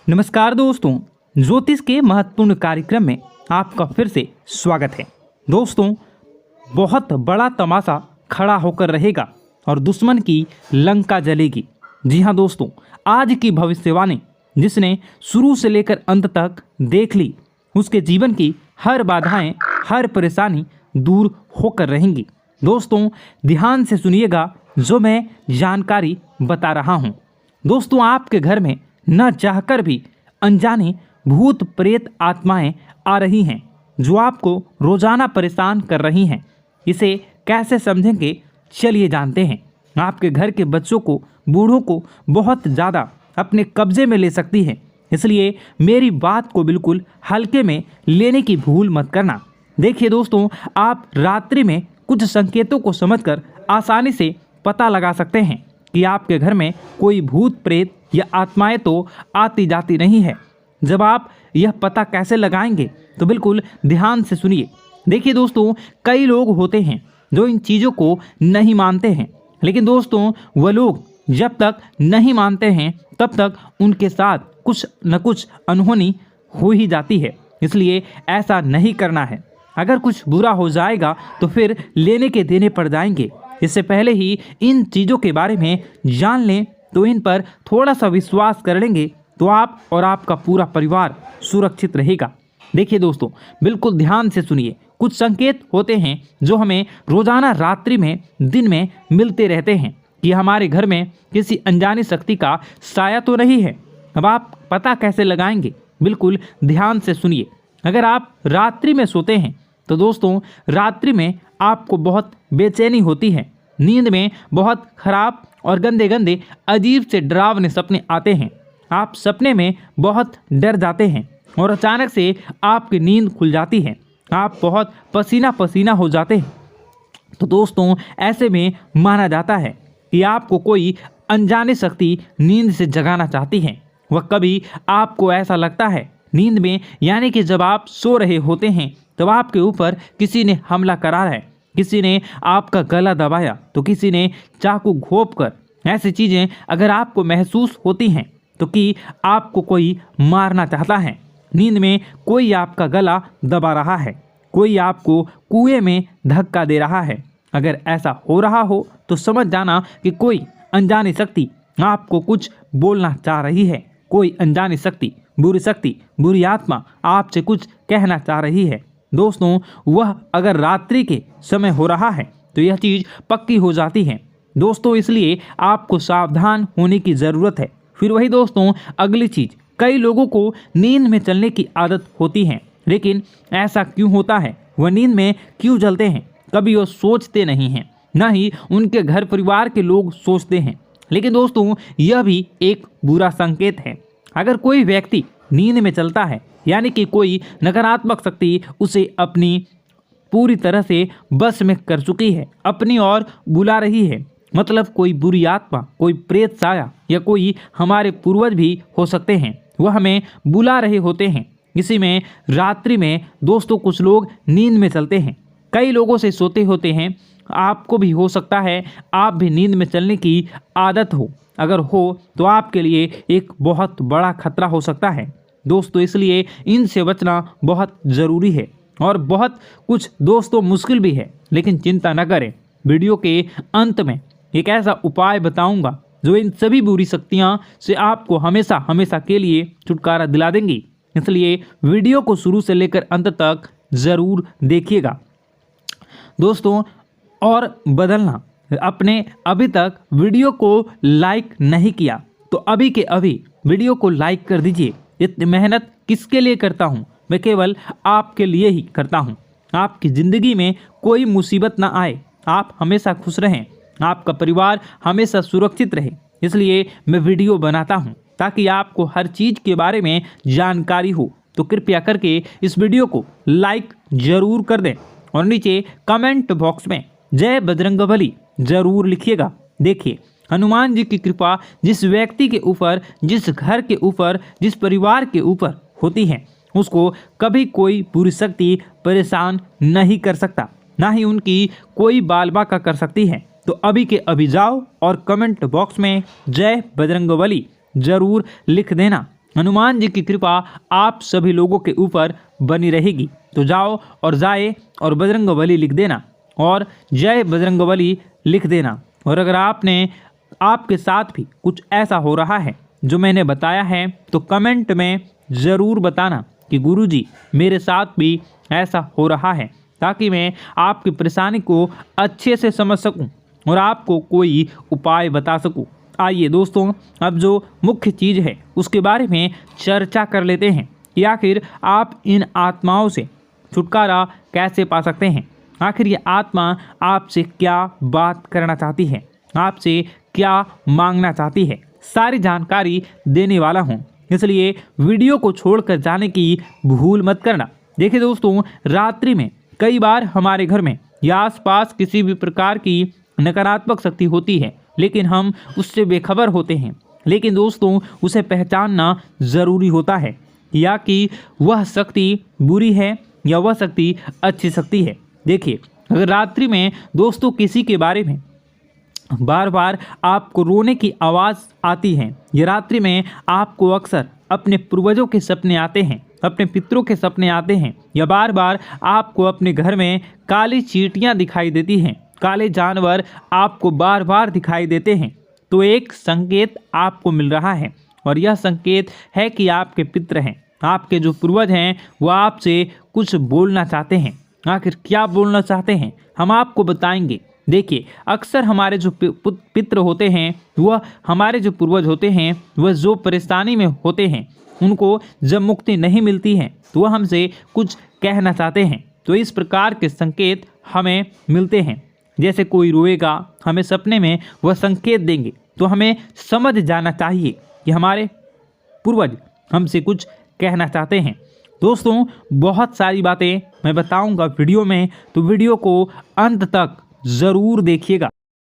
नमस्कार दोस्तों, ज्योतिष के महत्वपूर्ण कार्यक्रम में आपका फिर से स्वागत है। दोस्तों, बहुत बड़ा तमाशा खड़ा होकर रहेगा और दुश्मन की लंका जलेगी। जी हाँ दोस्तों, आज की भविष्यवाणी जिसने शुरू से लेकर अंत तक देख ली, उसके जीवन की हर बाधाएं, हर परेशानी दूर होकर रहेंगी। दोस्तों, ध्यान से सुनिएगा जो मैं जानकारी बता रहा हूँ। दोस्तों, आपके घर में न चाहकर भी अनजाने भूत प्रेत आत्माएं आ रही हैं जो आपको रोजाना परेशान कर रही हैं। इसे कैसे समझेंगे, चलिए जानते हैं। आपके घर के बच्चों को, बूढ़ों को बहुत ज़्यादा अपने कब्जे में ले सकती है, इसलिए मेरी बात को बिल्कुल हल्के में लेने की भूल मत करना। देखिए दोस्तों, आप रात्रि में कुछ संकेतों को समझकर आसानी से पता लगा सकते हैं कि आपके घर में कोई भूत प्रेत या आत्माएं तो आती जाती नहीं है। जब आप यह पता कैसे लगाएंगे तो बिल्कुल ध्यान से सुनिए। देखिए दोस्तों, कई लोग होते हैं जो इन चीज़ों को नहीं मानते हैं, लेकिन दोस्तों वह लोग जब तक नहीं मानते हैं तब तक उनके साथ कुछ न कुछ अनहोनी हो ही जाती है। इसलिए ऐसा नहीं करना है। अगर कुछ बुरा हो जाएगा तो फिर लेने के देने पड़ जाएंगे। इससे पहले ही इन चीज़ों के बारे में जान लें तो इन पर थोड़ा सा विश्वास कर लेंगे तो आप और आपका पूरा परिवार सुरक्षित रहेगा। देखिए दोस्तों, बिल्कुल ध्यान से सुनिए। कुछ संकेत होते हैं जो हमें रोजाना रात्रि में, दिन में मिलते रहते हैं कि हमारे घर में किसी अनजानी शक्ति का साया तो नहीं है। अब आप पता कैसे लगाएंगे, बिल्कुल ध्यान से सुनिए। अगर आप रात्रि में सोते हैं तो दोस्तों रात्रि में आपको बहुत बेचैनी होती है। नींद में बहुत खराब और गंदे गंदे अजीब से डरावने सपने आते हैं। आप सपने में बहुत डर जाते हैं और अचानक से आपकी नींद खुल जाती है। आप बहुत पसीना पसीना हो जाते हैं। तो दोस्तों ऐसे में माना जाता है कि आपको कोई अनजानी शक्ति नींद से जगाना चाहती है। वह कभी आपको ऐसा लगता है नींद में, यानी कि जब आप सो रहे होते हैं तब आपके ऊपर किसी ने हमला करा है, किसी ने आपका गला दबाया तो किसी ने चाकू घोंप कर। ऐसी चीज़ें अगर आपको महसूस होती हैं तो कि आपको कोई मारना चाहता है। नींद में कोई आपका गला दबा रहा है, कोई आपको कुएं में धक्का दे रहा है। अगर ऐसा हो रहा हो तो समझ जाना कि कोई अनजानी शक्ति आपको कुछ बोलना चाह रही है। कोई अनजानी शक्ति, बुरी आत्मा आपसे कुछ कहना चाह रही है। दोस्तों, वह अगर रात्रि के समय हो रहा है तो यह चीज़ पक्की हो जाती है। दोस्तों, इसलिए आपको सावधान होने की ज़रूरत है। फिर वही दोस्तों, अगली चीज़, कई लोगों को नींद में चलने की आदत होती है, लेकिन ऐसा क्यों होता है, वह नींद में क्यों चलते हैं, कभी वो सोचते नहीं हैं, ना ही उनके घर परिवार के लोग सोचते हैं। लेकिन दोस्तों यह भी एक बुरा संकेत है। अगर कोई व्यक्ति नींद में चलता है, यानी कि कोई नकारात्मक शक्ति उसे अपनी पूरी तरह से बस में कर चुकी है, अपनी ओर बुला रही है। मतलब कोई बुरी आत्मा, कोई प्रेत साया या कोई हमारे पूर्वज भी हो सकते हैं, वह हमें बुला रहे होते हैं। इसी में रात्रि में दोस्तों कुछ लोग नींद में चलते हैं, कई लोगों से सोते होते हैं। आपको भी हो सकता है आप भी नींद में चलने की आदत हो। अगर हो तो आपके लिए एक बहुत बड़ा खतरा हो सकता है दोस्तों। इसलिए इनसे बचना बहुत ज़रूरी है और बहुत कुछ दोस्तों मुश्किल भी है, लेकिन चिंता न करें। वीडियो के अंत में एक ऐसा उपाय बताऊंगा जो इन सभी बुरी शक्तियां से आपको हमेशा हमेशा के लिए छुटकारा दिला देंगी। इसलिए वीडियो को शुरू से लेकर अंत तक ज़रूर देखिएगा दोस्तों। और बदलना, अपने अभी तक वीडियो को लाइक नहीं किया तो अभी के अभी वीडियो को लाइक कर दीजिए। इतनी मेहनत किसके लिए करता हूँ, मैं केवल आपके लिए ही करता हूँ। आपकी ज़िंदगी में कोई मुसीबत ना आए, आप हमेशा खुश रहें, आपका परिवार हमेशा सुरक्षित रहे। इसलिए मैं वीडियो बनाता हूँ ताकि आपको हर चीज़ के बारे में जानकारी हो। तो कृपया करके इस वीडियो को लाइक ज़रूर कर दें और नीचे कमेंट बॉक्स में जय बजरंगबली ज़रूर लिखिएगा। देखिए, हनुमान जी की कृपा जिस व्यक्ति के ऊपर, जिस घर के ऊपर, जिस परिवार के ऊपर होती है, उसको कभी कोई बुरी शक्ति परेशान नहीं कर सकता, ना ही उनकी कोई बाल बाका कर सकती है। तो अभी के अभी जाओ और कमेंट बॉक्स में जय बजरंगबली ज़रूर लिख देना। हनुमान जी की कृपा आप सभी लोगों के ऊपर बनी रहेगी। तो जाओ और जाए और बजरंगबली लिख देना और जय बजरंगबली लिख देना। और अगर आपके साथ भी कुछ ऐसा हो रहा है जो मैंने बताया है तो कमेंट में ज़रूर बताना कि गुरुजी मेरे साथ भी ऐसा हो रहा है, ताकि मैं आपकी परेशानी को अच्छे से समझ सकूं और आपको कोई उपाय बता सकूं। आइए दोस्तों, अब जो मुख्य चीज़ है उसके बारे में चर्चा कर लेते हैं कि आखिर आप इन आत्माओं से छुटकारा कैसे पा सकते हैं। आखिर ये आत्मा आपसे क्या बात करना चाहती है, आपसे क्या मांगना चाहती है, सारी जानकारी देने वाला हूँ, इसलिए वीडियो को छोड़कर जाने की भूल मत करना। देखिए दोस्तों, रात्रि में कई बार हमारे घर में या आसपास किसी भी प्रकार की नकारात्मक शक्ति होती है, लेकिन हम उससे बेखबर होते हैं। लेकिन दोस्तों, उसे पहचानना ज़रूरी होता है या कि वह शक्ति बुरी है या वह शक्ति अच्छी शक्ति है। देखिए, अगर रात्रि में दोस्तों किसी के बारे में बार बार आपको रोने की आवाज़ आती है या रात्रि में आपको अक्सर अपने पूर्वजों के सपने आते हैं, अपने पितरों के सपने आते हैं, या बार बार आपको अपने घर में काली चींटियां दिखाई देती हैं, काले जानवर आपको बार बार दिखाई देते हैं, तो एक संकेत आपको मिल रहा है। और यह संकेत है कि आपके पितर हैं, आपके जो पूर्वज हैं, वह आपसे कुछ बोलना चाहते हैं। आखिर क्या बोलना चाहते हैं हम आपको बताएंगे। देखिए, अक्सर हमारे जो पितर होते हैं, वह हमारे जो पूर्वज होते हैं, वह जो परेशानी में होते हैं, उनको जब मुक्ति नहीं मिलती है तो वह हमसे कुछ कहना चाहते हैं। तो इस प्रकार के संकेत हमें मिलते हैं। जैसे कोई रोएगा, हमें सपने में वह संकेत देंगे, तो हमें समझ जाना चाहिए कि हमारे पूर्वज हमसे कुछ कहना चाहते हैं। दोस्तों, बहुत सारी बातें मैं बताऊंगा वीडियो में, तो वीडियो को अंत तक ज़रूर देखिएगा।